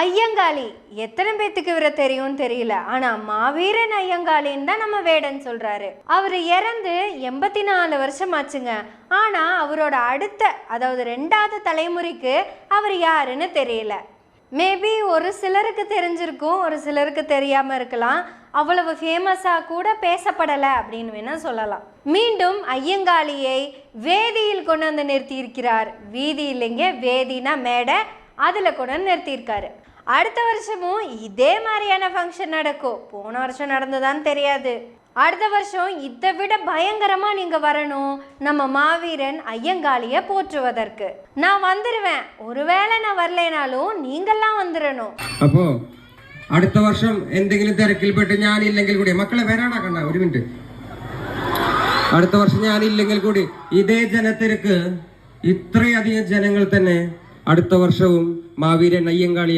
ஐயங்காளி எத்தனை பேத்துக்கு இவரை தெரியும் தெரியல. ஆனா மாவீரன் ஐயங்காளின்னு தான் நம்ம வேடன் சொல்றாரு. அவர் இறந்து 84 வருஷம் ஆச்சுங்க. ஆனா அவரோட அதாவது 2வது தலைமுறைக்கு அவர் யாருன்னு தெரியல. மேபி ஒரு சிலருக்கு தெரிஞ்சிருக்கும், ஒரு சிலருக்கு தெரியாம இருக்கலாம். அவ்வளவு ஃபேமஸா கூட பேசப்படலை அப்படின்னு வேணா சொல்லலாம். மீண்டும் ஐயங்காளியை வேதியில் கொண்டு வந்து நிறுத்தி இருக்கிறார். வீதி இல்லைங்க, வேதினா மேடை, அதில் கூட நிறுத்தியிருக்காரு. அடுத்த வருஷமும் இதே மாதிரியான ஃபங்க்ஷன் நடக்கும். போன வருஷம் நடந்ததான்னு தெரியாது. அடுத்த வருஷம் இதை விட பயங்கரமா நீங்க வரணும் நம்ம மாவீரன் ஐயங்காளியை போற்றுவதற்கு. நான் வந்துடுவேன், ஒருவேளை நான் வரலைனாலும் நீங்கெல்லாம் வந்துடணும். அப்போ അടുത്ത വർഷം എന്തെങ്കിലും തിരക്കിൽപ്പെട്ട് ഞാനില്ലെങ്കിൽ കൂടി മക്കളെ വരാനാക്കണ്ട, ഒരു മിനിറ്റ്. അടുത്ത വർഷം ഞാനില്ലെങ്കിൽ കൂടി ഇതേ ജനത്തിരക്ക് ഇത്രയധികം ജനങ്ങൾ തന്നെ അടുത്ത വർഷവും മാവീരൻ അയ്യങ്കാളി